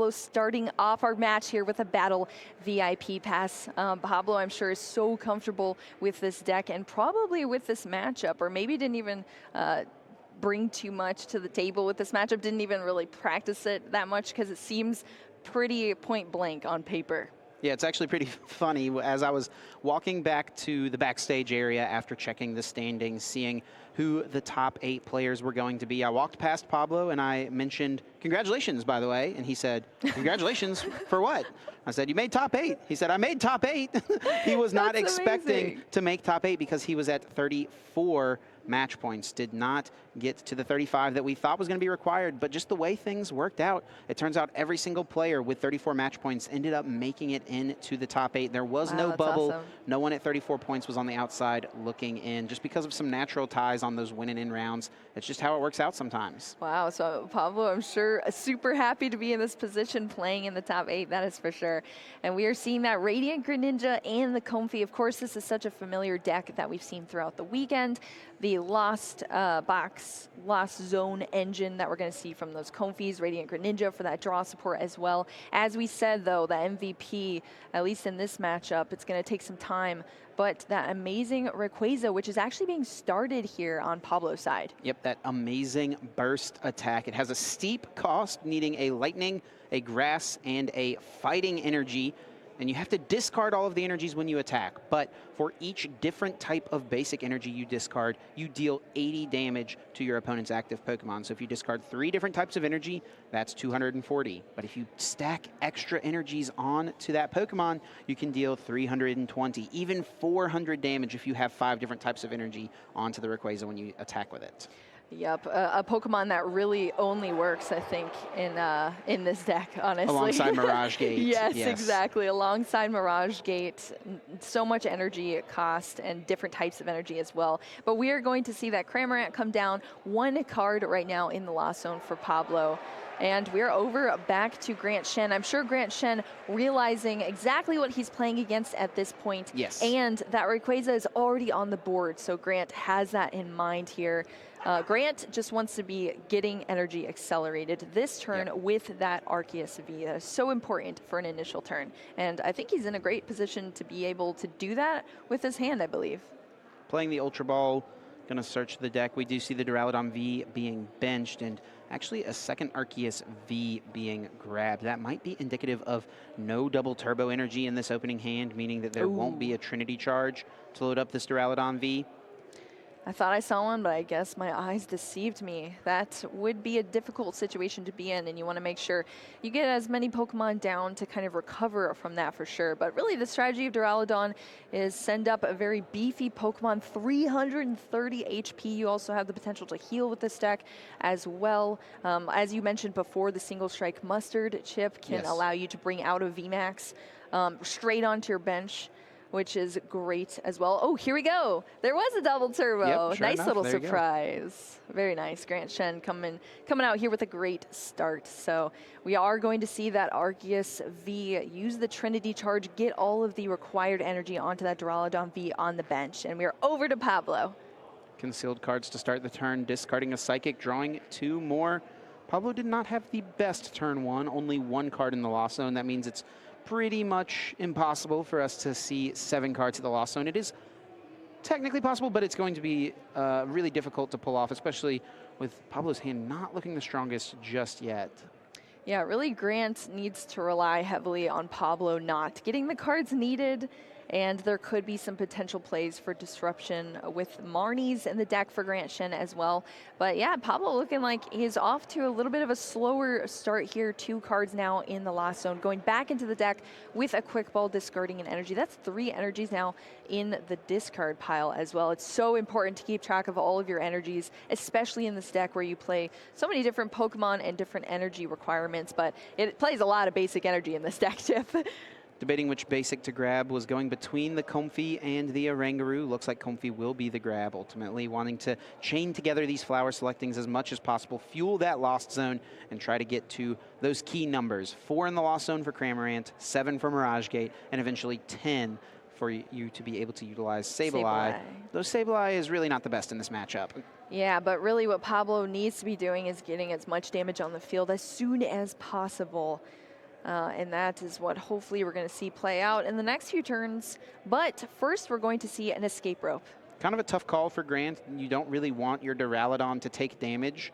Pablo starting off our match here with a Battle VIP pass. Pablo, I'm sure, is so comfortable with this deck and probably with this matchup, or maybe didn't even bring too much to the table with this matchup, didn't even really practice it that much because it seems pretty point blank on paper. Yeah, it's actually pretty funny. As I was walking back to the backstage area after checking the standings, seeing who the top 8 players were going to be, I walked past Pablo and I mentioned, "Congratulations, by the way." And he said, "Congratulations for what?" I said, "You made top 8. He said, "I made top 8. He was not expecting to make top 8 because he was at 34 match points, did not get to the 35 that we thought was going to be required, but just the way things worked out, it turns out every single player with 34 match points ended up making it into the top 8. There was no bubble. Awesome. No one at 34 points was on the outside looking in, just because of some natural ties on those win and in rounds. It's just how it works out sometimes. Wow, so Pablo, I'm sure, super happy to be in this position playing in the top 8, that is for sure. And we are seeing that Radiant Greninja and the Comfy. Of course, this is such a familiar deck that we've seen throughout the weekend. The Lost Box, Lost Zone engine that we're going to see from those Comfies, Radiant Greninja for that draw support as well. As we said, though, the MVP, at least in this matchup, it's going to take some time. But that amazing Rayquaza, which is actually being started here on Pablo's side. Yep, that amazing burst attack. It has a steep cost, needing a lightning, a grass, and a fighting energy. And you have to discard all of the energies when you attack. But for each different type of basic energy you discard, you deal 80 damage to your opponent's active Pokemon. So if you discard 3 different types of energy, that's 240. But if you stack extra energies on to that Pokemon, you can deal 320, even 400 damage if you have 5 different types of energy onto the Rayquaza when you attack with it. Yep, a Pokemon that really only works, I think, in this deck, honestly. Alongside Mirage Gate. Yes, exactly. Alongside Mirage Gate, so much energy it costs and different types of energy as well. But we are going to see that Cramorant come down, 1 card right now in the Lost Zone for Pablo. And we're over back to Grant Shen. I'm sure Grant Shen realizing exactly what he's playing against at this point. Yes. And that Rayquaza is already on the board, so Grant has that in mind here. Grant just wants to be getting energy accelerated this turn with that Arceus V. That is so important for an initial turn. And I think he's in a great position to be able to do that with his hand, I believe. Playing the Ultra Ball, going to search the deck. We do see the Duraludon V being benched and actually a second Arceus V being grabbed. That might be indicative of no double turbo energy in this opening hand, meaning that there won't be a Trinity charge to load up this Duraludon V. I thought I saw one, but I guess my eyes deceived me. That would be a difficult situation to be in, and you want to make sure you get as many Pokemon down to kind of recover from that for sure. But really, the strategy of Duraludon is send up a very beefy Pokemon, 330 HP. You also have the potential to heal with this deck as well. As you mentioned before, the Single Strike Mustard chip can allow you to bring out a VMAX straight onto your bench, which is great as well. Oh, here we go. There was a double turbo. Yep, sure nice enough, little there you go. surprise. Very nice. Grant Shen coming out here with a great start. So we are going to see that Arceus V use the Trinity charge, get all of the required energy onto that Duraludon V on the bench. And we are over to Pablo. Concealed cards to start the turn, discarding a Psychic, drawing 2 more. Pablo did not have the best turn 1, only 1 card in the Lost Zone. That means it's pretty much impossible for us to see 7 cards at the Lost Zone. It is technically possible, but it's going to be really difficult to pull off, especially with Pablo's hand not looking the strongest just yet. Yeah, really Grant needs to rely heavily on Pablo not getting the cards needed, and there could be some potential plays for disruption with Marnies in the deck for Grant Shen as well. But yeah, Pablo looking like he's off to a little bit of a slower start here. 2 cards now in the Lost Zone, going back into the deck with a Quick Ball, discarding an energy. That's 3 energies now in the discard pile as well. It's so important to keep track of all of your energies, especially in this deck where you play so many different Pokemon and different energy requirements, but it plays a lot of basic energy in this deck, Chip. Debating which basic to grab, was going between the Comfy and the Oranguru. Looks like Comfy will be the grab, ultimately wanting to chain together these flower selectings as much as possible, fuel that Lost Zone, and try to get to those key numbers. 4 in the Lost Zone for Cramorant, 7 for Mirage Gate, and eventually 10 for you to be able to utilize Sableye. Though Sableye is really not the best in this matchup. Yeah, but really what Pablo needs to be doing is getting as much damage on the field as soon as possible. And that is what hopefully we're going to see play out in the next few turns. But first, we're going to see an escape rope. Kind of a tough call for Grant. You don't really want your Duraludon to take damage,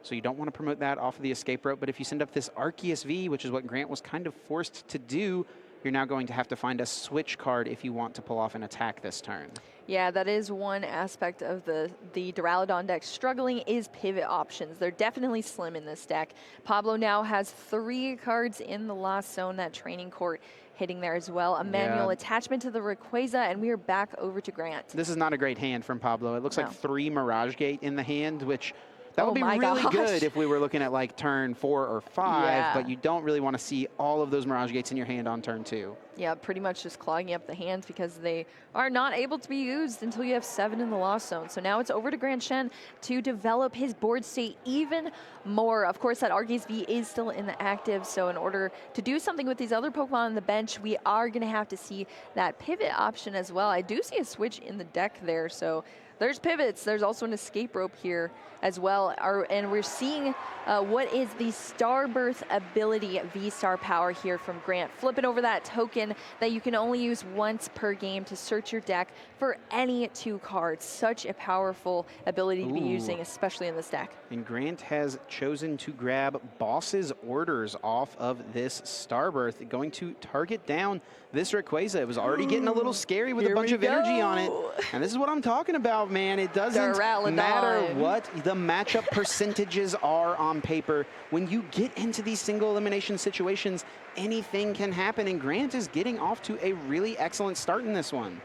so you don't want to promote that off of the escape rope. But if you send up this Arceus V, which is what Grant was kind of forced to do, you're now going to have to find a switch card if you want to pull off an attack this turn. Yeah, that is one aspect of the Duraludon deck struggling is pivot options. They're definitely slim in this deck. Pablo now has 3 cards in the Lost Zone, that training court hitting there as well. A manual attachment to the Rayquaza, and we are back over to Grant. This is not a great hand from Pablo. It looks like 3 Mirage Gate in the hand, which that would be really good if we were looking at like turn 4 or 5, but you don't really want to see all of those Mirage Gates in your hand on turn 2. Yeah, pretty much just clogging up the hands because they are not able to be used until you have 7 in the Lost Zone. So now it's over to Grand Shen to develop his board state even more. Of course, that Arceus V is still in the active, so in order to do something with these other Pokemon on the bench, we are going to have to see that pivot option as well. I do see a switch in the deck there, so there's pivots. There's also an escape rope here as well. And we're seeing what is the Starbirth ability V-Star power here from Grant. Flipping over that token that you can only use once per game to search your deck for any 2 cards. Such a powerful ability to be using, especially in this deck. And Grant has chosen to grab Boss's Orders off of this Starbirth, going to target down this Rayquaza. It was already getting a little scary with a bunch of energy on it. And this is what I'm talking about, man. It doesn't matter what the matchup percentages are on paper. When you get into these single elimination situations, anything can happen, and Grant is getting off to a really excellent start in this one.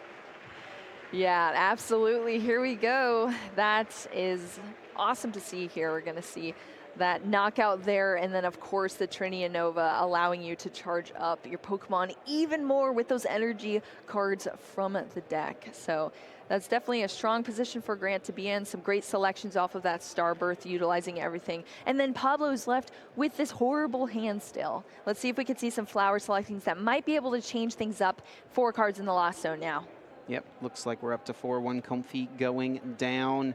Yeah, absolutely. Here we go. That is awesome to see here. We're going to see that knockout there, and then of course the Trinia Nova allowing you to charge up your Pokemon even more with those energy cards from the deck. So that's definitely a strong position for Grant to be in. Some great selections off of that Starbirth, utilizing everything. And then Pablo's left with this horrible hand still. Let's see if we can see some flower selectings that might be able to change things up. 4 cards in the Lost Zone now. Yep, looks like we're up to 4-1 Comfy going down.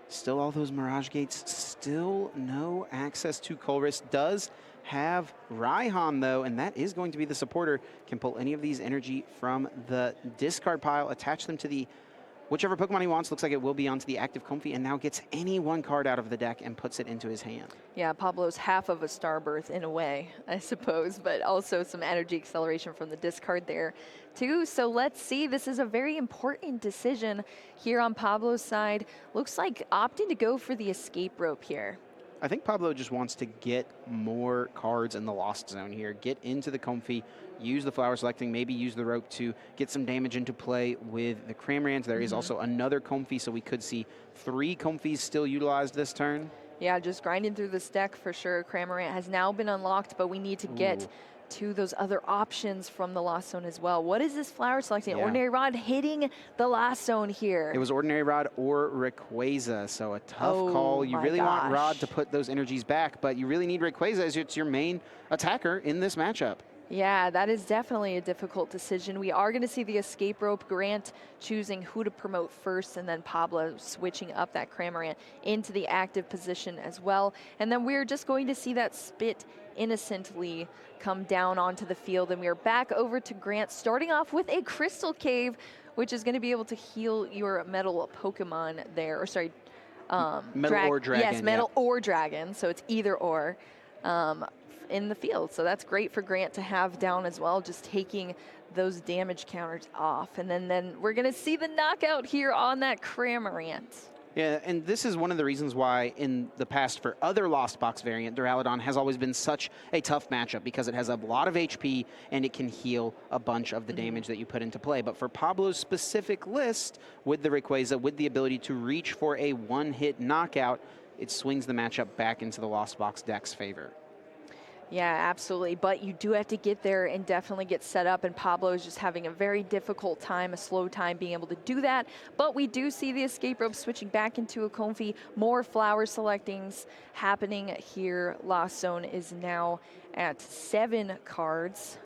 Still all those Mirage Gates, still no access to Colress. Does have Raihan though, and that is going to be the supporter. Can pull any of these energy from the discard pile, attach them to the whichever Pokemon he wants. Looks like it will be onto the active Comfy, and now gets any 1 card out of the deck and puts it into his hand. Yeah, Pablo's half of a Starbirth in a way, I suppose, but also some energy acceleration from the discard there too. So let's see, this is a very important decision here on Pablo's side. Looks like opting to go for the escape rope here. I think Pablo just wants to get more cards in the Lost Zone here, get into the Comfy, use the flower selecting, maybe use the rope to get some damage into play with the Cramorants. There is also another Comfy, so we could see 3 Comfys still utilized this turn. Yeah, just grinding through this deck for sure. Cramorant has now been unlocked, but we need to get to those other options from the Lost Zone as well. What is this flower selecting? Ordinary Rod hitting the Lost Zone here. It was Ordinary Rod or Rayquaza, so a tough call. You really want Rod to put those energies back, but you really need Rayquaza as it's your main attacker in this matchup. Yeah, that is definitely a difficult decision. We are going to see the escape rope, Grant choosing who to promote first, and then Pablo switching up that Cramorant into the active position as well. And then we're just going to see that Spit innocently come down onto the field, and we are back over to Grant, starting off with a Crystal Cave, which is going to be able to heal your metal Pokemon there, or sorry, metal or dragon. Yes, metal or dragon, so it's either or. In the field, so that's great for Grant to have down as well, just taking those damage counters off. And then we're gonna see the knockout here on that Cramorant. Yeah, and this is one of the reasons why in the past for other Lost Box variant, Duraludon has always been such a tough matchup because it has a lot of HP and it can heal a bunch of the damage that you put into play. But for Pablo's specific list with the Rayquaza, with the ability to reach for a 1-hit knockout, it swings the matchup back into the Lost Box deck's favor. Yeah, absolutely. But you do have to get there and definitely get set up. And Pablo is just having a very difficult time, a slow time being able to do that. But we do see the escape rope switching back into a Comfy. More flower selectings happening here. Lost Zone is now at 7 cards.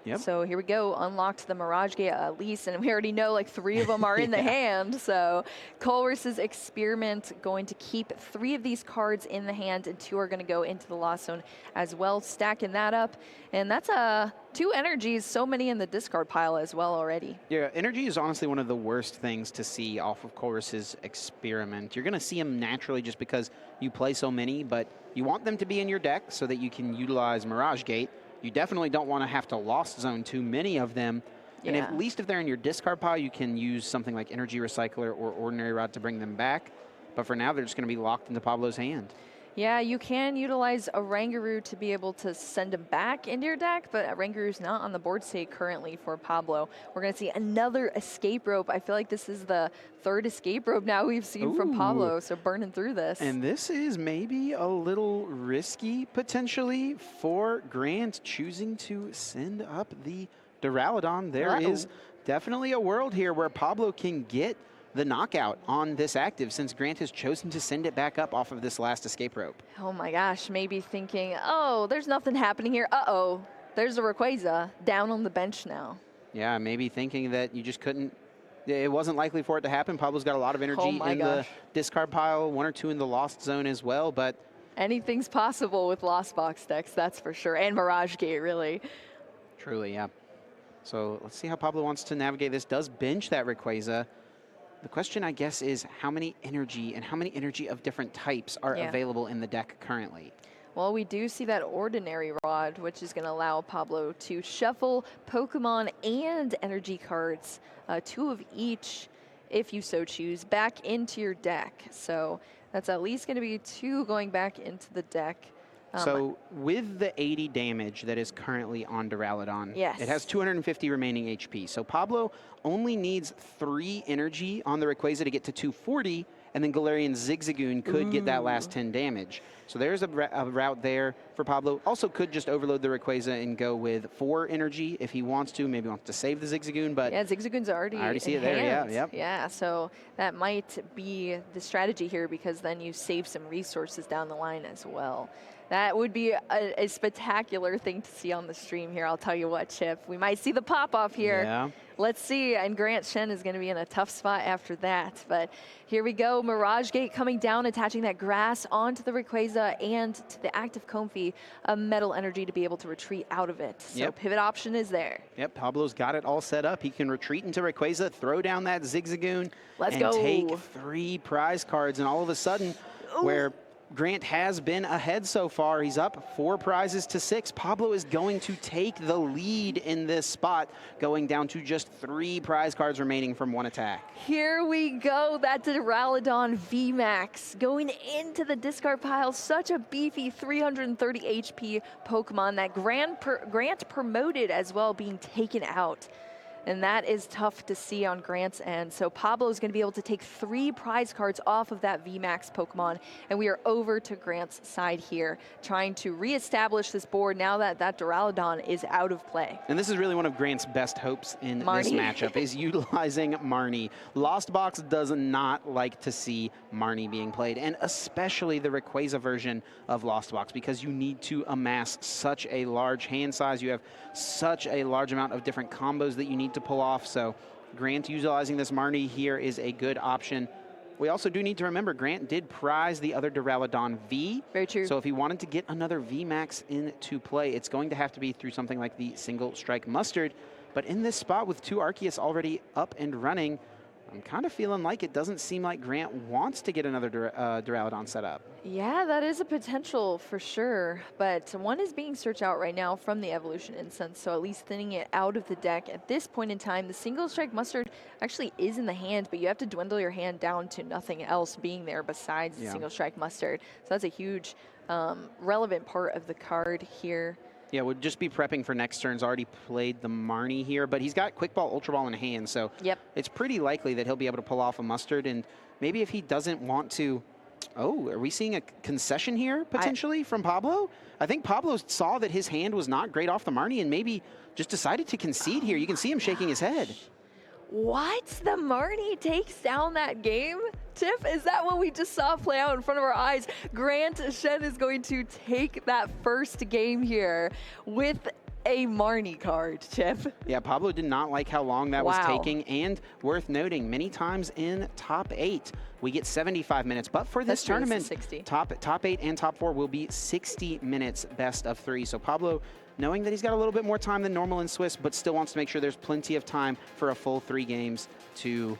Yep. So here we go, unlocked the Mirage Gate at least, and we already know like 3 of them are in the hand. So Colress's Experiment going to keep 3 of these cards in the hand, and 2 are going to go into the Lost Zone as well, stacking that up. And that's 2 energies, so many in the discard pile as well already. Yeah, energy is honestly one of the worst things to see off of Colress's Experiment. You're going to see them naturally just because you play so many, but you want them to be in your deck so that you can utilize Mirage Gate. You definitely don't want to have to Lost Zone too many of them. And at least if they're in your discard pile, you can use something like Energy Recycler or Ordinary Rod to bring them back. But for now, they're just going to be locked into Pablo's hand. Yeah, you can utilize a Rangaroo to be able to send him back into your deck, but Rangaroo's not on the board state currently for Pablo. We're going to see another Escape Rope. I feel like this is the 3rd Escape Rope now we've seen from Pablo, so burning through this. And this is maybe a little risky, potentially, for Grant choosing to send up the Duraludon. There is definitely a world here where Pablo can get the knockout on this active, since Grant has chosen to send it back up off of this last Escape Rope. Oh my gosh, maybe thinking, oh, there's nothing happening here. Uh-oh, there's a Rayquaza down on the bench now. Yeah, maybe thinking that you just couldn't, it wasn't likely for it to happen. Pablo's got a lot of energy in the discard pile, 1 or 2 in the Lost Zone as well, but anything's possible with Lost Box decks, that's for sure, and Mirage Gate, really. Truly, yeah. So let's see how Pablo wants to navigate this. Does bench that Rayquaza. The question, I guess, is how many energy and how many energy of different types are available in the deck currently? Well, we do see that Ordinary Rod, which is going to allow Pablo to shuffle Pokemon and energy cards, 2 of each, if you so choose, back into your deck. So that's at least going to be 2 going back into the deck. So with the 80 damage that is currently on Duraludon, it has 250 remaining HP. So Pablo only needs 3 energy on the Rayquaza to get to 240, and then Galarian Zigzagoon could get that last 10 damage. So there's a route there for Pablo. Also could just overload the Rayquaza and go with 4 energy if he wants to. Maybe wants to save the Zigzagoon, but yeah, Zigzagoon's already I already see it hand. there. Yeah, so that might be the strategy here, because then you save some resources down the line as well. That would be a spectacular thing to see on the stream here. I'll tell you what, Chip. We might see the pop-off here. Yeah. Let's see. And Grant Shen is going to be in a tough spot after that. But here we go. Mirage Gate coming down, attaching that grass onto the Rayquaza and to the active Comfey, a metal energy to be able to retreat out of it. So pivot option is there. Yep, Pablo's got it all set up. He can retreat into Rayquaza, throw down that Zigzagoon, and take 3 prize cards. And all of a sudden, where Grant has been ahead so far. He's up 4 prizes to 6. Pablo is going to take the lead in this spot, going down to just 3 prize cards remaining from 1 attack. Here we go. That Duraludon VMAX going into the discard pile. Such a beefy 330 HP Pokemon that Grant promoted as well, being taken out. And that is tough to see on Grant's end. So Pablo is going to be able to take 3 prize cards off of that VMAX Pokemon. And we are over to Grant's side here, trying to reestablish this board now that that Duraludon is out of play. And this is really one of Grant's best hopes in this matchup, is utilizing Marnie. Lost Box does not like to see Marnie being played, and especially the Rayquaza version of Lost Box, because you need to amass such a large hand size. You have such a large amount of different combos that you need to pull off. So Grant utilizing this Marnie here is a good option. We also do need to remember Grant did prize the other Duraludon V. Very true. So if he wanted to get another VMAX into play, it's going to have to be through something like the Single Strike Mustard. But in this spot with 2 Arceus already up and running, I'm kind of feeling like it doesn't seem like Grant wants to get another Duraludon set up. Yeah, that is a potential for sure, but 1 is being searched out right now from the Evolution Incense, so at least thinning it out of the deck at this point in time. The Single Strike Mustard actually is in the hand, but you have to dwindle your hand down to nothing else being there besides the Single Strike Mustard. So that's a huge relevant part of the card here. Yeah, would just be prepping for next turn's. Already played the Marnie here, but he's got Quick Ball, Ultra Ball in hand, so it's pretty likely that he'll be able to pull off a Mustard. And maybe if he doesn't want to... Oh, are we seeing a concession here, potentially, from Pablo? I think Pablo saw that his hand was not great off the Marnie and maybe just decided to concede here. You can see him shaking his head. What? The Marnie takes down that game? Tiff, is that what we just saw play out in front of our eyes? Grant Shen is going to take that first game here with a Marnie card, Chip. Yeah, Pablo did not like how long that was Wow. taking, and worth noting, many times in top 8, we get 75 minutes, but for this That's true, this is tournament, 60. top 8 and top 4 will be 60 minutes best of 3. So Pablo, knowing that he's got a little bit more time than normal in Swiss, but still wants to make sure there's plenty of time for a full 3 games to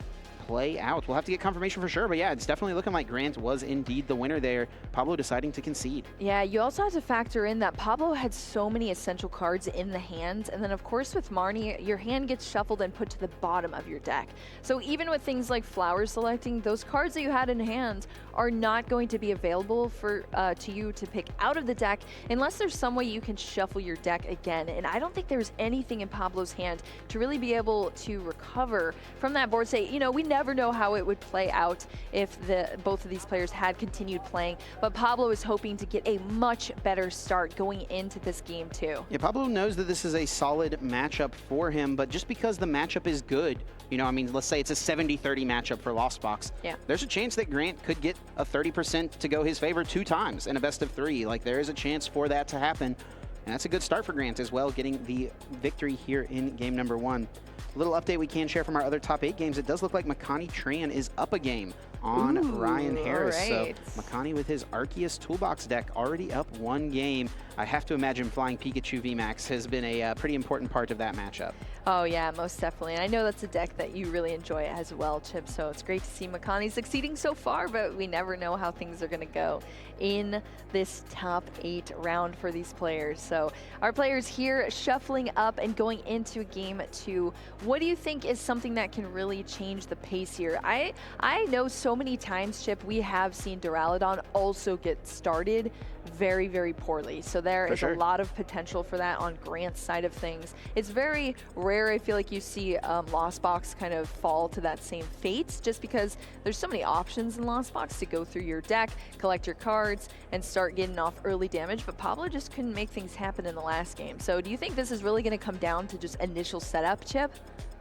play out. We'll have to get confirmation for sure, but yeah, it's definitely looking like Grant was indeed the winner there. Pablo deciding to concede. Yeah, you also have to factor in that Pablo had so many essential cards in the hand, and then of course with Marnie, your hand gets shuffled and put to the bottom of your deck. So even with things like flower selecting, those cards that you had in hand are not going to be available for to you to pick out of the deck unless there's some way you can shuffle your deck again. And I don't think there's anything in Pablo's hand to really be able to recover from that board. Say, you know, we never know how it would play out if both of these players had continued playing, but Pablo is hoping to get a much better start going into this game too. Yeah, Pablo knows that this is a solid matchup for him, but just because the matchup is good, you know, I mean, let's say it's a 70-30 matchup for Lost Box. Yeah. There's a chance that Grant could get a 30% to go his favor 2 times in a best of 3. Like, there is a chance for that to happen. And that's a good start for Grant as well, getting the victory here in game number 1. A little update we can share from our other top 8 games. It does look like Makani Tran is up a game on Ryan Harris. Right. So Makani with his Arceus Toolbox deck already up 1 game. I have to imagine flying Pikachu VMAX has been a pretty important part of that matchup. Oh yeah, most definitely. And I know that's a deck that you really enjoy as well, Chip. So it's great to see Makani succeeding so far, but we never know how things are going to go in this top 8 round for these players. So our players here shuffling up and going into game 2. What do you think is something that can really change the pace here? I know so many times, Chip, we have seen Duraludon also get started very, very poorly. So there is a lot of potential for that on Grant's side of things. It's very rare, I feel like, you see Lost Box kind of fall to that same fate, just because there's so many options in Lost Box to go through your deck, collect your cards, and start getting off early damage. But Pablo just couldn't make things happen in the last game. So do you think this is really going to come down to just initial setup, Chip?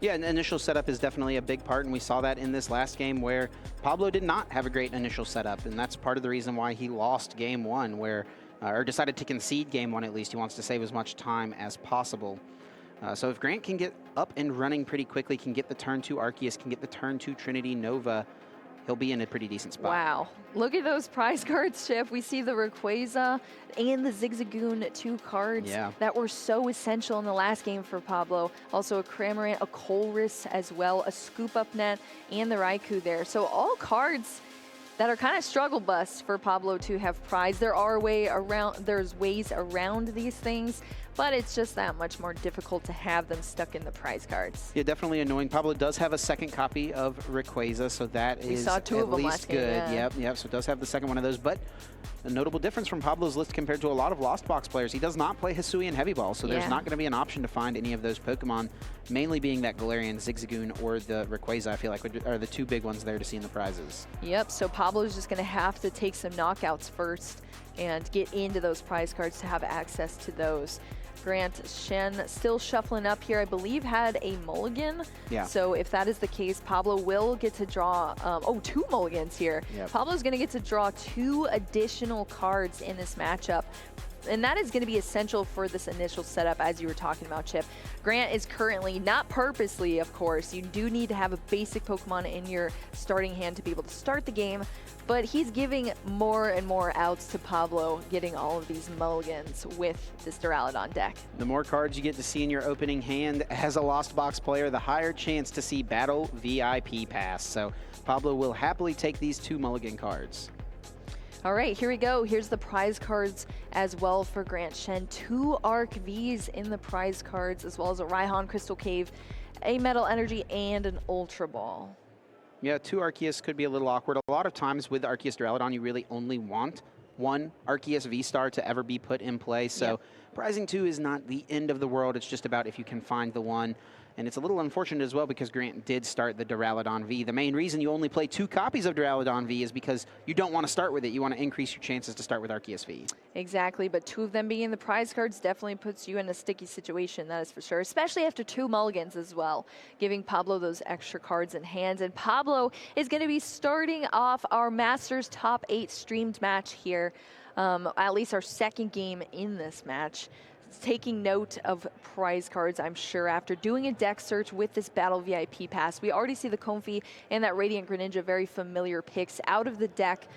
Yeah, an initial setup is definitely a big part, and we saw that in this last game where Pablo did not have a great initial setup, and that's part of the reason why he lost game 1, where or decided to concede game 1 at least. He wants to save as much time as possible. So if Grant can get up and running pretty quickly, can get the turn 2 Arceus, can get the turn 2 Trinity Nova, he'll be in a pretty decent spot. Wow. Look at those prize cards, Chip. We see the Rayquaza and the Zigzagoon, 2 cards that were so essential in the last game for Pablo. Also a Cramorant, a Colress as well, a Scoop Up Net, and the Raikou there. So all cards that are kind of struggle busts for Pablo to have prize. There's ways around these things, but it's just that much more difficult to have them stuck in the prize cards. Yeah, definitely annoying. Pablo does have a second copy of Rayquaza, so that is at least good. Yep, so it does have the second one of those, but a notable difference from Pablo's list compared to a lot of Lost Box players. He does not play Hisuian Heavy Ball, so there's not going to be an option to find any of those Pokemon, mainly being that Galarian, Zigzagoon, or the Rayquaza, I feel like are the 2 big ones there to see in the prizes. Yep, so Pablo's just going to have to take some knockouts first and get into those prize cards to have access to those. Grant, Shen still shuffling up here, I believe had a mulligan. Yeah. So if that is the case, Pablo will get to draw, 2 mulligans here. Yep. Pablo's going to get to draw 2 additional cards in this matchup. And that is going to be essential for this initial setup, as you were talking about, Chip. Grant is currently, not purposely, of course, you do need to have a basic Pokemon in your starting hand to be able to start the game, but he's giving more and more outs to Pablo, getting all of these mulligans with this Duraludon deck. The more cards you get to see in your opening hand as a Lost Box player, the higher chance to see Battle VIP Pass. So Pablo will happily take these 2 mulligan cards. All right, here we go. Here's the prize cards as well for Grant Shen. 2 Arc Vs in the prize cards, as well as a Raihan Crystal Cave, a Metal Energy, and an Ultra Ball. Yeah, 2 Arceus could be a little awkward. A lot of times with Arceus Duraludon, you really only want 1 Arceus V-Star to ever be put in play. So prizing 2 is not the end of the world. It's just about if you can find the one. And it's a little unfortunate as well because Grant did start the Duraludon V. The main reason you only play 2 copies of Duraludon V is because you don't want to start with it. You want to increase your chances to start with Arceus V. Exactly, but 2 of them being the prize cards definitely puts you in a sticky situation, that is for sure, especially after 2 mulligans as well, giving Pablo those extra cards in hand. And Pablo is going to be starting off our Masters Top 8 streamed match here, at least our second game in this match. taking note of prize cards, I'm sure, after doing a deck search with this Battle VIP pass. We already see the Comfy and that Radiant Greninja, very familiar picks out of the deck.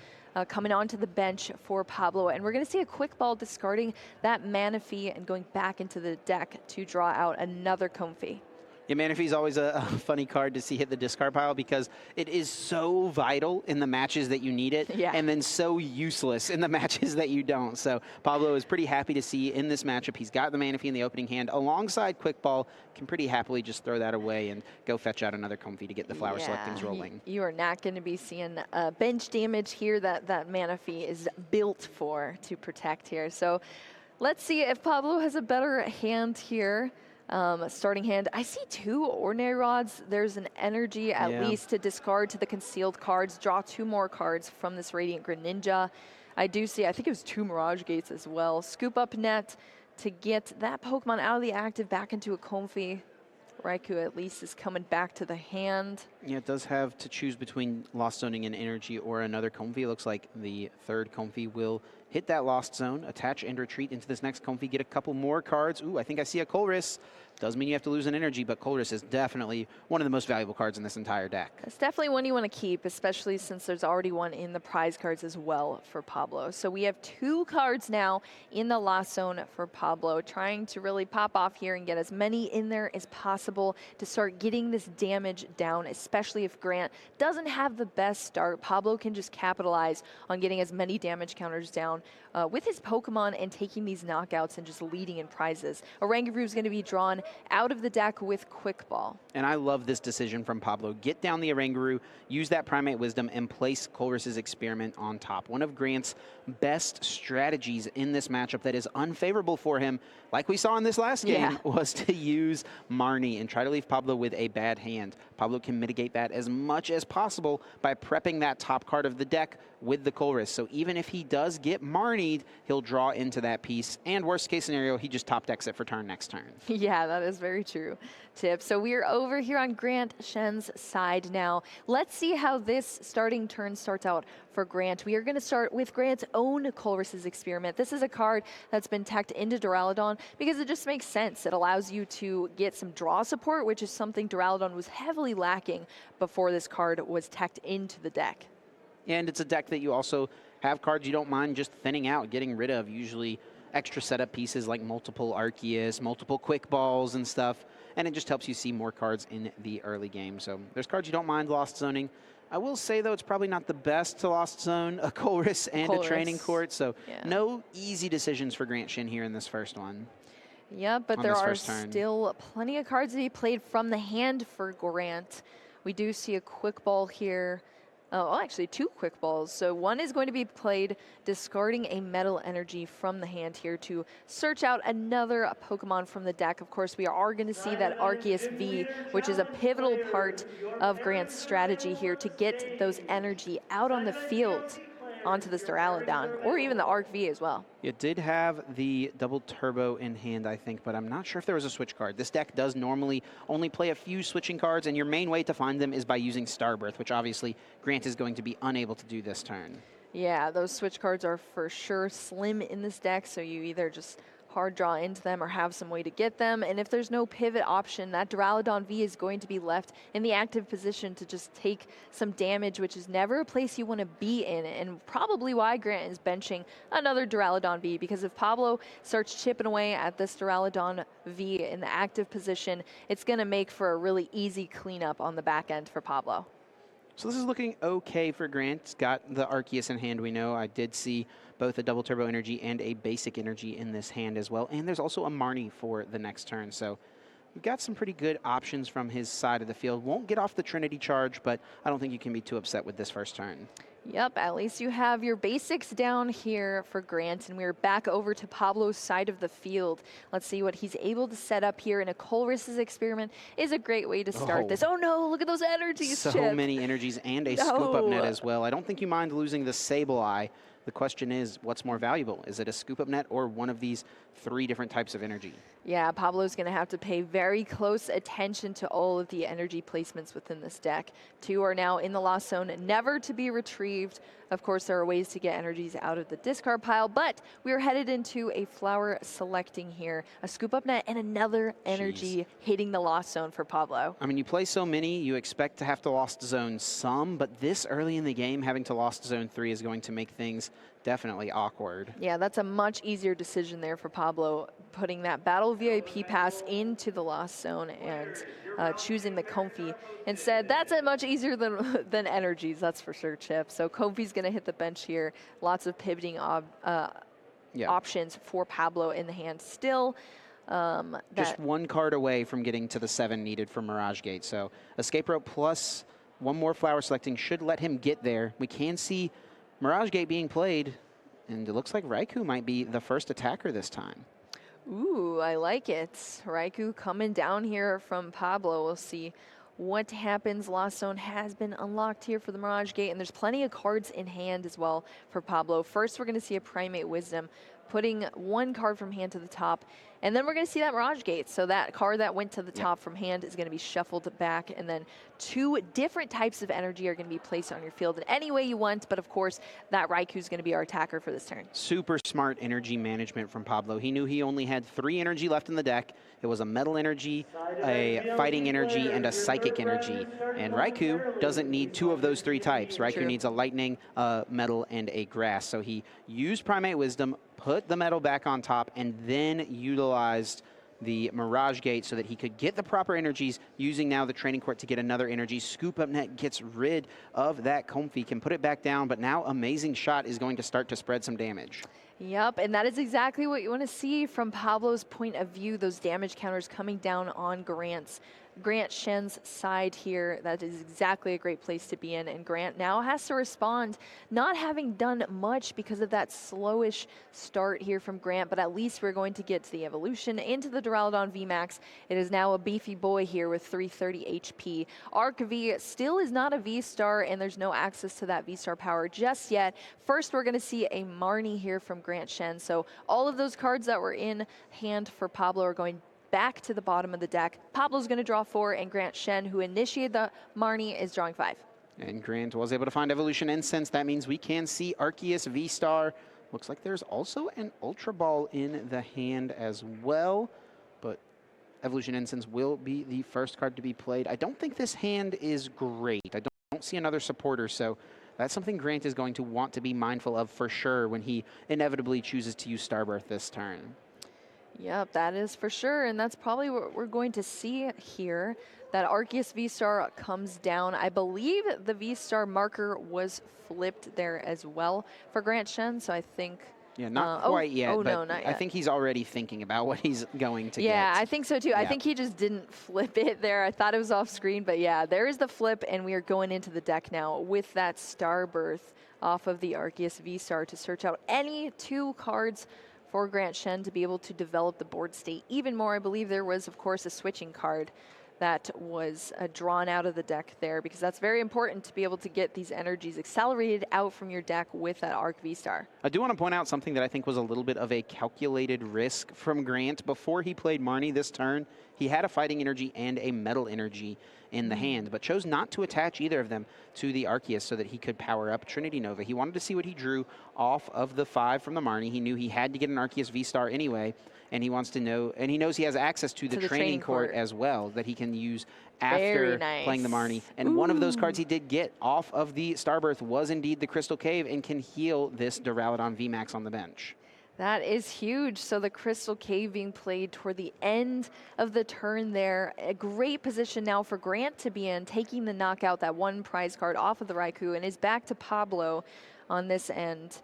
Coming onto the bench for Pablo, and we're going to see a quick ball discarding that Manaphy and going back into the deck to draw out another Comfy. Yeah, Manaphy's always a funny card to see hit the discard pile because it is so vital in the matches that you need it, and then so useless in the matches that you don't. So Pablo is pretty happy to see in this matchup he's got the Manaphy in the opening hand alongside Quick Ball, can pretty happily just throw that away and go fetch out another Comfy to get the flower selectings rolling. You are not going to be seeing bench damage here that Manaphy is built for to protect here. So let's see if Pablo has a better hand here. Starting hand, I see 2 Ordinary Rods. There's an energy at least to discard to the concealed cards, draw 2 more cards from this Radiant Greninja. I do see, I think it was 2 Mirage Gates as well. Scoop Up Net to get that Pokemon out of the active back into a Comfy. Raikou at least is coming back to the hand. Yeah, it does have to choose between Lost Zoning and Energy or another Comfy. It looks like the third Comfy will hit that Lost Zone, attach and retreat into this next Comfy, get a couple more cards. Ooh, I think I see a Colress. Does mean you have to lose an energy, but Colress is definitely one of the most valuable cards in this entire deck. It's definitely one you want to keep, especially since there's already one in the prize cards as well for Pablo. So we have 2 cards now in the Lost Zone for Pablo, trying to really pop off here and get as many in there as possible to start getting this damage down, especially if Grant doesn't have the best start. Pablo can just capitalize on getting as many damage counters down with his Pokemon and taking these knockouts and just leading in prizes. Oranguru is going to be drawn out of the deck with Quick Ball. And I love this decision from Pablo. Get down the Oranguru, use that Primate Wisdom, and place Colress's Experiment on top. One of Grant's best strategies in this matchup that is unfavorable for him, like we saw in this last game, was to use Marnie and try to leave Pablo with a bad hand. Pablo can mitigate that as much as possible by prepping that top card of the deck with the Colress. So even if he does get Marnied, he'll draw into that piece. And worst case scenario, he just top decks it for turn next turn. Yeah, that is very true, Tip. So we're over here on Grant Shen's side now. Let's see how this starting turn starts out for Grant. We are going to start with Grant's own Colress's Experiment. This is a card that's been teched into Duraludon because it just makes sense. It allows you to get some draw support, which is something Duraludon was heavily lacking before this card was teched into the deck. And it's a deck that you also have cards you don't mind just thinning out, getting rid of, usually extra setup pieces like multiple Arceus, multiple Quick Balls and stuff, and it just helps you see more cards in the early game. So there's cards you don't mind Lost Zoning. I will say, though, it's probably not the best to Lost Zone a Colress and a Training Court, so no easy decisions for Grant Shen here in this first one. Yeah, but there are still plenty of cards to be played from the hand for Grant. We do see a Quick Ball here. Oh, actually 2 Quick Balls. So one is going to be played discarding a Metal Energy from the hand here to search out another Pokemon from the deck. Of course, we are going to see that Arceus V, which is a pivotal part of Grant's strategy here to get those energy out on the field onto this Duraludon, or even the Arc V as well. It did have the double turbo in hand, I think, but I'm not sure if there was a switch card. This deck does normally only play a few switching cards, and your main way to find them is by using Starbirth, which obviously Grant is going to be unable to do this turn. Yeah, those switch cards are for sure slim in this deck, so you either just hard draw into them or have some way to get them. And if there's no pivot option, that Duraludon V is going to be left in the active position to just take some damage, which is never a place you want to be in, and probably why Grant is benching another Duraludon V, because if Pablo starts chipping away at this Duraludon V in the active position, it's going to make for a really easy cleanup on the back end for Pablo. So this is looking okay for Grant. He's got the Arceus in hand, we know. I did see both a double turbo energy and a basic energy in this hand as well. And there's also a Marnie for the next turn. So we've got some pretty good options from his side of the field. Won't get off the Trinity charge, but I don't think you can be too upset with this first turn. Yep, at least you have your basics down here for Grant, and we're back over to Pablo's side of the field. Let's see what he's able to set up here, and a Colress's Experiment is a great way to start this. Oh no, look at those energies, So Chip. many energies and a Scoop Up Net as well. I don't think you mind losing the Sableye. The question is, what's more valuable? Is it a Scoop Up Net or one of these 3 different types of energy? Yeah, Pablo's going to have to pay very close attention to all of the energy placements within this deck. 2 are now in the Lost Zone, never to be retrieved. Of course, there are ways to get energies out of the discard pile, but we are headed into a flower selecting here. A scoop up net and another energy hitting the lost zone for Pablo. I mean, you play so many, you expect to have to lost zone some, but this early in the game, having to lost zone 3 is going to make things definitely awkward. Yeah, that's a much easier decision there for Pablo, putting that battle VIP pass into the lost zone and choosing the Comfy. Instead, that's a much easier than energies, that's for sure, Chip. So Comfy's going to hit the bench here. Lots of pivoting options for Pablo in the hand still. Just one card away from getting to the 7 needed for Mirage Gate. So Escape Rope plus one more flower selecting should let him get there. We can see Mirage Gate being played, and it looks like Raikou might be the first attacker this time. Ooh, I like it. Raikou coming down here from Pablo. We'll see what happens. Lost Zone has been unlocked here for the Mirage Gate, and there's plenty of cards in hand as well for Pablo. First, we're going to see a Primate Wisdom, putting one card from hand to the top, and then we're going to see that Mirage Gate. So that card that went to the top from hand is going to be shuffled back, and then 2 different types of energy are going to be placed on your field in any way you want, but of course, that Raikou is going to be our attacker for this turn. Super smart energy management from Pablo. He knew he only had 3 energy left in the deck. It was a metal energy, a fighting energy, and a psychic energy. And Raikou doesn't need 2 of those 3 types. Raikou needs a lightning, a metal, and a grass. So he used Primate Wisdom, put the metal back on top, and then utilized the Mirage Gate so that he could get the proper energies, using now the Training Court to get another energy. Scoop Up Net gets rid of that Comfy, can put it back down, but now Amazing Shot is going to start to spread some damage. Yep, and that is exactly what you want to see from Pablo's point of view, those damage counters coming down on Grant Shen's side here. That is exactly a great place to be in, and Grant now has to respond, not having done much because of that slowish start here from Grant, but at least we're going to get to the evolution into the Duraludon VMAX. It is now a beefy boy here with 330 HP. Arc V still is not a V-Star, and there's no access to that V-Star power just yet. First, we're going to see a Marnie here from Grant Shen, so all of those cards that were in hand for Pablo are going back to the bottom of the deck. Pablo's going to draw 4, and Grant Shen, who initiated the Marnie, is drawing 5. And Grant was able to find Evolution Incense. That means we can see Arceus V-Star. Looks like there's also an Ultra Ball in the hand as well, but Evolution Incense will be the first card to be played. I don't think this hand is great. I don't see another supporter, so that's something Grant is going to want to be mindful of for sure when he inevitably chooses to use Starbirth this turn. Yep, that is for sure, and that's probably what we're going to see here. That Arceus V-Star comes down. I believe the V-Star marker was flipped there as well for Grant Shen, so I think... Yeah, not quite yet, but no, not yet. I think he's already thinking about what he's going to get. Yeah, I think so too. Yeah. I think he just didn't flip it there. I thought it was off screen, but yeah, there is the flip, and we are going into the deck now with that Starbirth off of the Arceus V-Star to search out any 2 cards for Grant Shen to be able to develop the board state even more. I believe there was, of course, a switching card that was drawn out of the deck there, because that's very important to be able to get these energies accelerated out from your deck with that Arc V-Star. I do want to point out something that I think was a little bit of a calculated risk from Grant. Before he played Marnie this turn, he had a fighting energy and a metal energy in the hand, but chose not to attach either of them to the Arceus so that he could power up Trinity Nova. He wanted to see what he drew off of the 5 from the Marnie. He knew he had to get an Arceus V-Star anyway, and he wants to know, and he knows he has access to the training court as well that he can use after playing the Marnie. And one of those cards he did get off of the Starbirth was indeed the Crystal Cave, and can heal this Duraludon VMAX on the bench. That is huge. So the Crystal Cave being played toward the end of the turn there. A great position now for Grant to be in, taking the knockout, that 1 prize card off of the Raikou, and is back to Pablo on this end.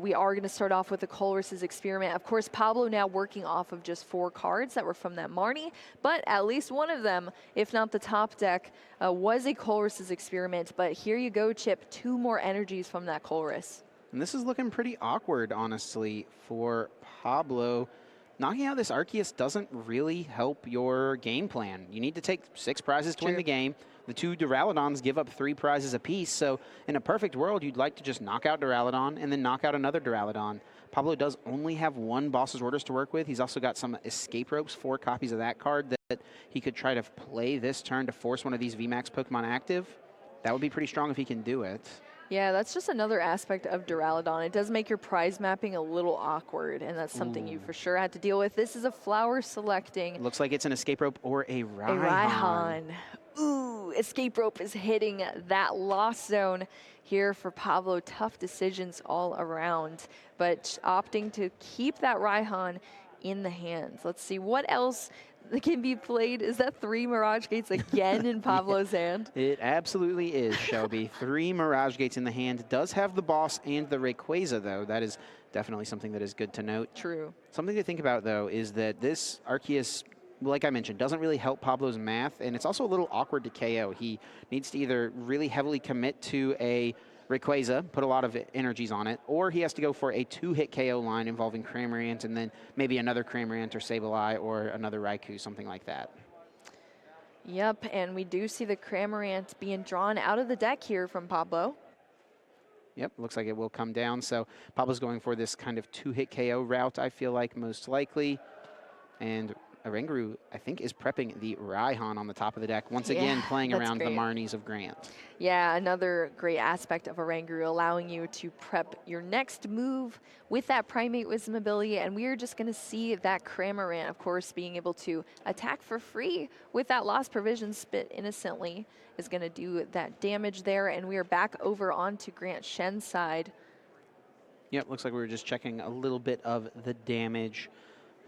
We are going to start off with the Colress's Experiment. Of course, Pablo now working off of just 4 cards that were from that Marnie, but at least one of them, if not the top deck, was a Colress's Experiment. But here you go, Chip, 2 more energies from that Colress. And this is looking pretty awkward, honestly, for Pablo. Knocking out this Arceus doesn't really help your game plan. You need to take 6 prizes to win the game. The 2 Duraludons give up 3 prizes apiece, so in a perfect world, you'd like to just knock out Duraludon and then knock out another Duraludon. Pablo does only have 1 Boss's Orders to work with. He's also got some Escape Ropes, 4 copies of that card that he could try to play this turn to force one of these VMAX Pokemon active. That would be pretty strong if he can do it. Yeah, that's just another aspect of Duraludon. It does make your prize mapping a little awkward, and that's something you Ooh. for sure had to deal with. This is a flower selecting Looks like it's an escape rope or a a Raihan. Raihan. Ooh, escape rope is hitting that lost zone here for Pablo. Tough decisions all around, but opting to keep that Raihan in the hands. Let's see what else can be played. Is that 3 Mirage Gates again in Yeah, Pablo's hand? it absolutely is, Shelby. 3 Mirage Gates in the hand. Does have the boss and the Rayquaza, though. That is definitely something that is good to note. True. Something to think about, though, is that this Arceus, like I mentioned, doesn't really help Pablo's math, and it's also a little awkward to KO. He needs to either really heavily commit to a Rayquaza, put a lot of energies on it, or he has to go for a 2-hit KO line involving Cramorant and then maybe another Cramorant or Sableye or another Raikou, something like that. Yep, and we do see the Cramorant being drawn out of the deck here from Pablo. Yep, looks like it will come down. So Pablo's going for this kind of 2-hit KO route, I feel like, most likely. And Oranguru, I think, is prepping the Raihan on the top of the deck. Once again, playing around the Marnies of Grant. Yeah, another great aspect of Oranguru, allowing you to prep your next move with that Primate Wisdom ability. And we are just going to see that Cramorant, of course, being able to attack for free with that Lost Provision Spit innocently is going to do that damage there. And we are back over onto Grant Shen's side. Yep, looks like we were just checking a little bit of the damage,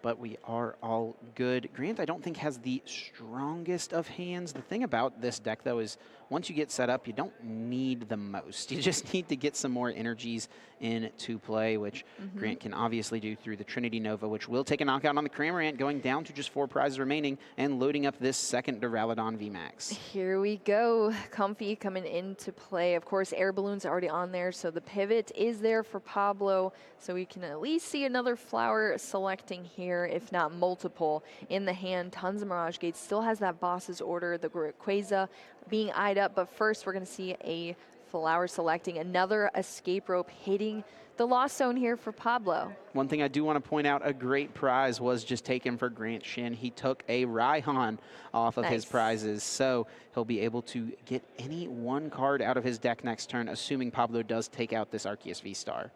but we are all good. Grant, I don't think, has the strongest of hands. The thing about this deck, though, is once you get set up, you don't need the most. You just need to get some more energies into play, which Grant can obviously do through the Trinity Nova, which will take a knockout on the Cramorant, going down to just 4 prizes remaining and loading up this second Duraludon VMAX. Here we go. Comfy coming into play. Of course, Air Balloon's already on there, so the pivot is there for Pablo, so we can at least see another flower selecting here, if not multiple, in the hand. Tons of Mirage Gates. Still has that boss's order, the Rayquaza being eyed up, but first we're going to see a flower selecting, another escape rope hitting the lost zone here for Pablo. One thing I do want to point out, a great prize was just taken for Grant Shen. He took a Raihan off of his prizes, so he'll be able to get any 1 card out of his deck next turn, assuming Pablo does take out this Arceus V-Star.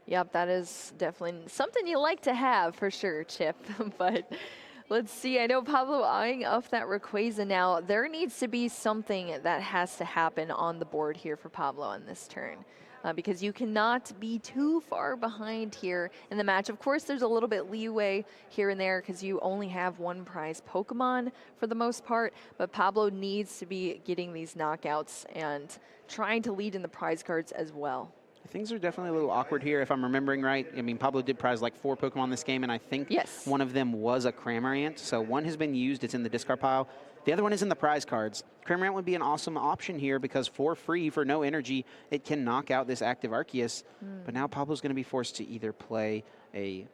Yep, that is definitely something you like to have for sure, Chip. But let's see. I know Pablo eyeing up that Rayquaza now. There needs to be something that has to happen on the board here for Pablo on this turn. Because you cannot be too far behind here in the match. Of course, there's a little bit leeway here and there because you only have 1 prize Pokemon for the most part, but Pablo needs to be getting these knockouts and trying to lead in the prize cards as well. Things are definitely a little awkward here, if I'm remembering right. I mean, Pablo did prize like 4 Pokemon this game, and I think one of them was a Cramorant. So 1 has been used, it's in the discard pile. The other one is in the prize cards. Cramorant would be an awesome option here because for free, for no energy, it can knock out this active Arceus. But now Pablo's going to be forced to either play a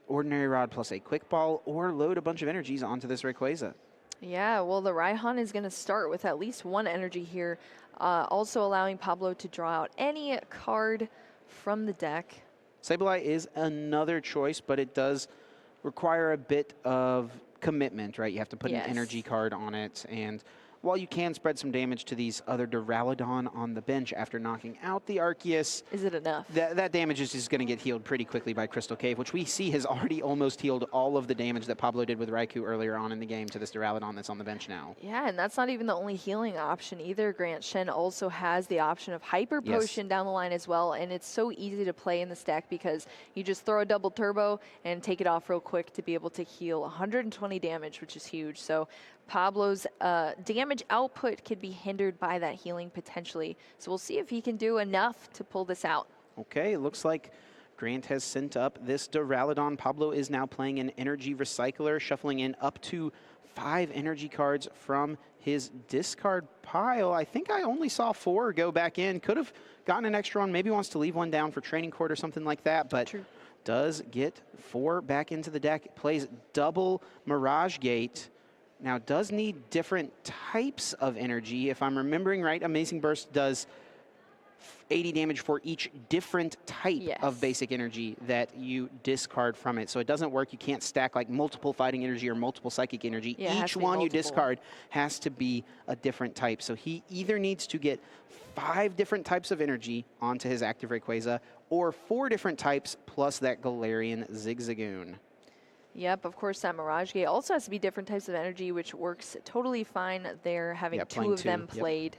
Ordinary Rod plus a Quick Ball or load a bunch of energies onto this Rayquaza. Yeah, well, the Raihan is going to start with at least 1 energy here, also allowing Pablo to draw out any card from the deck. Sableye is another choice, but it does require a bit of commitment, right? You have to put an energy card on it, and while you can spread some damage to these other Duraludon on the bench after knocking out the Arceus, is it enough? That damage is just going to get healed pretty quickly by Crystal Cave, which we see has already almost healed all of the damage that Pablo did with Raikou earlier on in the game to this Duraludon that's on the bench now. Yeah, and that's not even the only healing option either. Grant Shen also has the option of Hyper Potion down the line as well, and it's so easy to play in this deck because you just throw a double turbo and take it off real quick to be able to heal 120 damage, which is huge. So Pablo's damage output could be hindered by that healing potentially. So we'll see if he can do enough to pull this out. Okay, it looks like Grant has sent up this Duraludon. Pablo is now playing an Energy Recycler, shuffling in up to 5 energy cards from his discard pile. I think I only saw 4 go back in. Could have gotten an extra one. Maybe wants to leave 1 down for Training Court or something like that, but does get 4 back into the deck. Plays double Mirage Gate. Now, does need different types of energy. If I'm remembering right, Amazing Burst does 80 damage for each different type Yes. of basic energy that you discard from it. So it doesn't work. You can't stack like multiple fighting energy or multiple psychic energy. Yeah, it has Each to be one you multiple. discard has to be a different type. So he either needs to get 5 different types of energy onto his active Rayquaza, or 4 different types plus that Galarian Zigzagoon. Yep, of course, that Mirage Gate also has to be different types of energy, which works totally fine there, having Yeah, 2 playing of them two, yep. played.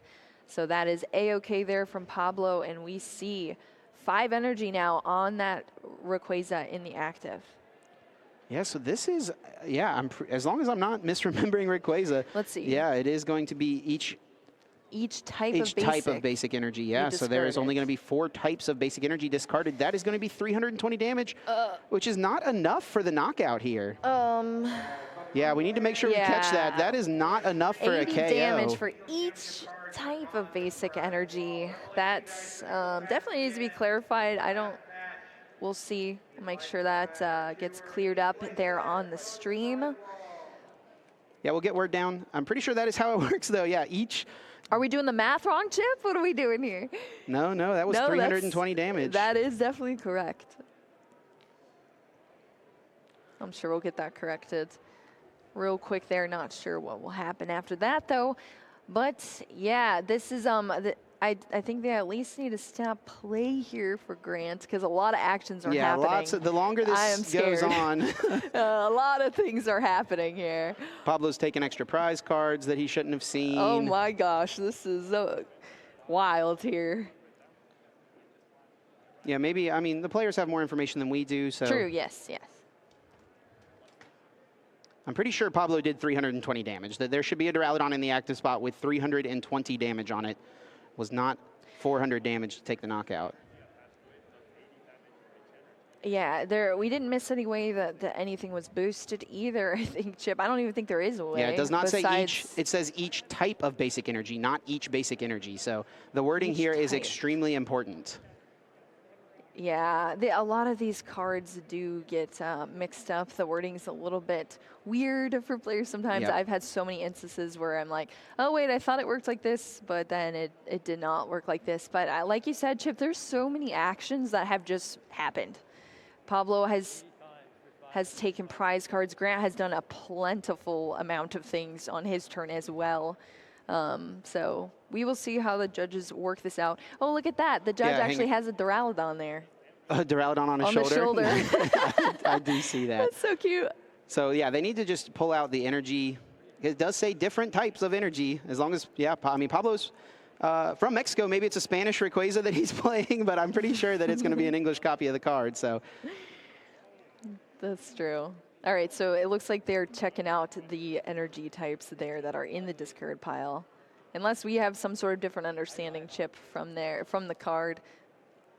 So that is A-okay there from Pablo, and we see 5 energy now on that Rayquaza in the active. Yeah, so this is, yeah, as long as I'm not misremembering Rayquaza. Let's see. Yeah, it is going to be each type of basic energy, yeah. So there is only going to be 4 types of basic energy discarded. That is going to be 320 damage, which is not enough for the knockout here. Yeah, we need to make sure we catch that. That is not enough for a 80 KO. damage for each type of basic energy. That's definitely needs to be clarified. We'll see. We'll make sure that gets cleared up there on the stream. Yeah, we'll get word down. I'm pretty sure that is how it works, though. Yeah, each... Are we doing the math wrong, Chip? What are we doing here? No, that was 320 damage. That is definitely correct. I'm sure we'll get that corrected real quick there. Not sure what will happen after that, though. But, yeah, this is, I think they at least need to stop play here for Grant, because a lot of actions are happening. Yeah, the longer this goes on. A lot of things are happening here. Pablo's taking extra prize cards that he shouldn't have seen. Oh my gosh, this is wild here. Yeah, maybe, I mean, the players have more information than we do, so. True, yes. I'm pretty sure Pablo did 320 damage. That there should be a Duraludon in the active spot with 320 damage on it. Was not 400 damage to take the knockout. Yeah, we didn't miss any way that anything was boosted either, I think, Chip. I don't even think there is a way. Yeah, it does not say each. It says each type of basic energy, not each basic energy. So the wording here is extremely important. Yeah, a lot of these cards do get mixed up. The wording's a little bit weird for players sometimes. Yep. I've had so many instances where I'm like, oh, wait, I thought it worked like this, but then it did not work like this. But like you said, Chip, there's so many actions that have just happened. Pablo has taken prize cards. Grant has done a plentiful amount of things on his turn as well. So we will see how the judges work this out. Oh, look at that. The judge actually has a Duraludon there. A Duraludon on his shoulder? On the shoulder. I do see that. That's so cute. So, yeah, they need to just pull out the energy. It does say different types of energy, as long as, yeah, I mean, Pablo's from Mexico. Maybe it's a Spanish Rayquaza that he's playing, but I'm pretty sure that it's going to be an English copy of the card. So that's true. All right, so it looks like they're checking out the energy types there that are in the discard pile. Unless we have some sort of different understanding, Chip, from the card.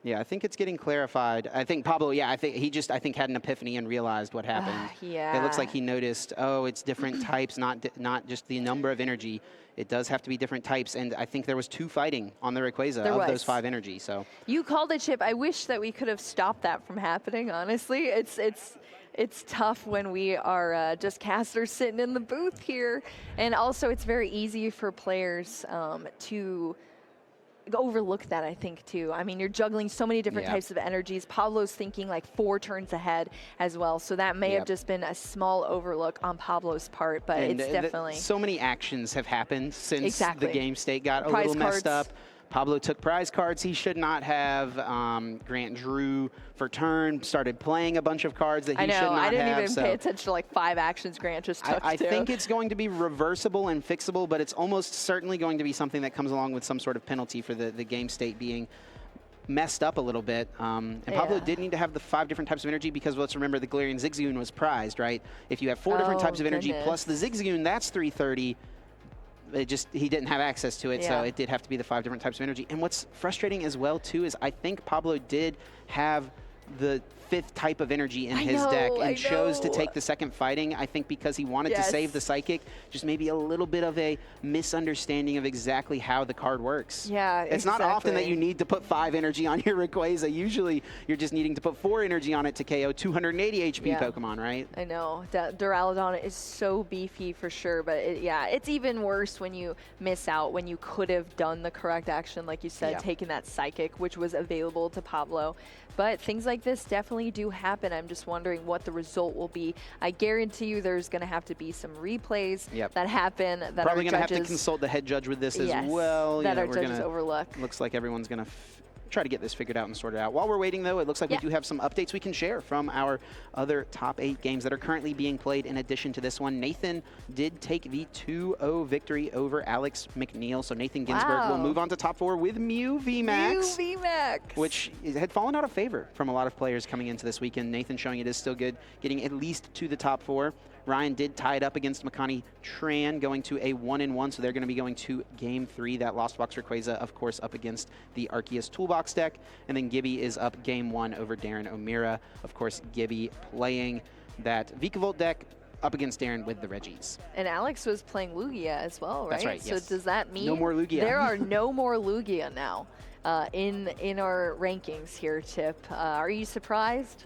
Yeah, I think it's getting clarified. I think Pablo, yeah, I think he just had an epiphany and realized what happened. Yeah. It looks like he noticed, oh, it's different types, not just the number of energy. It does have to be different types, and I think there was 2 fighting on the Rayquaza of those 5 energy. So you called it, Chip. I wish that we could have stopped that from happening. Honestly, it's tough when we are just casters sitting in the booth here, and also it's very easy for players to overlook that, I think, too. I mean, you're juggling so many different types of energies. Pablo's thinking like 4 turns ahead as well, so that may have just been a small overlook on Pablo's part, but it's definitely... So many actions have happened since the game state got a little messed up. Pablo took prize cards he should not have. Grant drew for turn, started playing a bunch of cards that he should not have. I didn't even pay attention to like 5 actions Grant just took. I think it's going to be reversible and fixable, but it's almost certainly going to be something that comes along with some sort of penalty for the game state being messed up a little bit. And Pablo did need to have the 5 different types of energy because let's remember the Galarian Zigzagoon was prized, right? If you have 4 different types of energy plus the Zigzagoon, that's 330. He didn't have access to it, so it did have to be the 5 different types of energy. And what's frustrating as well, too, is I think Pablo did have the 5th type of energy in his deck and chose to take the second fighting. I think because he wanted to save the psychic, just maybe a little bit of a misunderstanding of exactly how the card works. Yeah, it's not often that you need to put 5 energy on your Rayquaza. Usually you're just needing to put 4 energy on it to KO 280 HP Pokemon, right? I know. Duraludon is so beefy for sure, but it's even worse when you miss out, when you could have done the correct action, like you said, taking that psychic, which was available to Pablo. But things like this definitely do happen. I'm just wondering what the result will be. I guarantee you there's going to have to be some replays that happen. That probably going to have to consult the head judge with this as well. That our judges overlook. Looks like everyone's going to try to get this figured out and sorted out. While we're waiting, though, it looks like we do have some updates we can share from our other top 8 games that are currently being played in addition to this one. Nathan did take the 2-0 victory over Alex McNeil, so Nathan Ginsburg will move on to top 4 with Mew VMAX. Mew VMAX! Which had fallen out of favor from a lot of players coming into this weekend. Nathan showing it is still good, getting at least to the top 4. Ryan did tie it up against Makani Tran, going to a 1-1, so they're going to be going to Game 3. That Lost Box Rayquaza, of course, up against the Arceus Toolbox deck. And then Gibby is up Game 1 over Darren O'Meara. Of course, Gibby playing that Vikavolt deck up against Darren with the Reggies. And Alex was playing Lugia as well, right? That's right, yes. So does that mean no more Lugia? There are no more Lugia now in our rankings here, Chip. Are you surprised?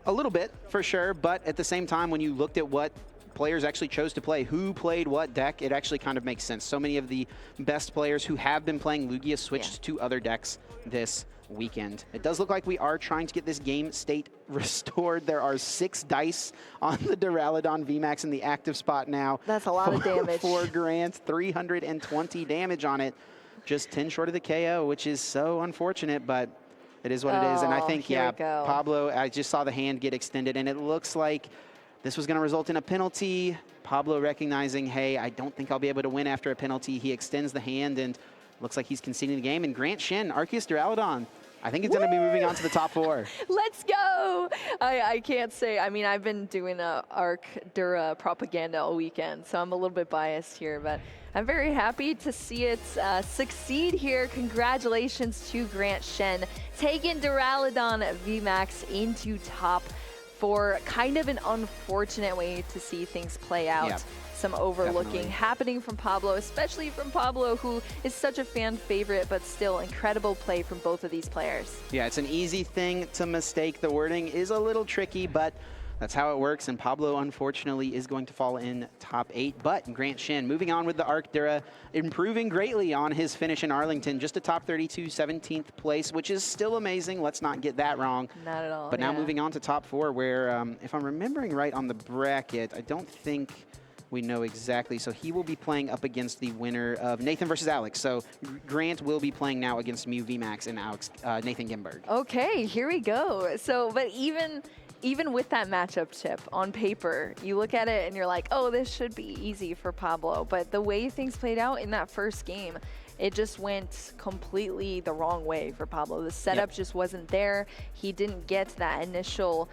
A little bit, for sure, but at the same time, when you looked at what players actually chose to play, who played what deck, it actually kind of makes sense. So many of the best players who have been playing Lugia switched to other decks this weekend. It does look like we are trying to get this game state restored. There are 6 dice on the Duraludon VMAX in the active spot now. That's a lot of damage. 4 Grant, 320 damage on it. Just 10 short of the KO, which is so unfortunate, but it is what it is. And I think, Pablo, I just saw the hand get extended, and it looks like this was going to result in a penalty. Pablo recognizing, hey, I don't think I'll be able to win after a penalty. He extends the hand, and looks like he's conceding the game. And Grant Shen, Arceus Duraludon, I think it's going to be moving on to the top 4. Let's go! I can't say. I mean, I've been doing Arc Dura propaganda all weekend, so I'm a little bit biased here, but I'm very happy to see it succeed here. Congratulations to Grant Shen, taking Duraludon VMAX into top 4. Kind of an unfortunate way to see things play out. Yeah. Some overlooking happening from Pablo, especially from Pablo, who is such a fan favorite, but still incredible play from both of these players. Yeah, it's an easy thing to mistake. The wording is a little tricky, but that's how it works, and Pablo, unfortunately, is going to fall in top 8. But Grant Shen, moving on with the Arcdura, improving greatly on his finish in Arlington, just a top 32, 17th place, which is still amazing. Let's not get that wrong. Not at all. But now moving on to top 4, where, if I'm remembering right on the bracket, I don't think we know exactly. So he will be playing up against the winner of Nathan versus Alex. So Grant will be playing now against Mew VMAX and Alex, Nathan Gimberg. Okay, here we go. So, but even with that matchup, Chip, on paper, you look at it and you're like, oh, this should be easy for Pablo. But the way things played out in that first game, it just went completely the wrong way for Pablo. The setup just wasn't there. He didn't get that initial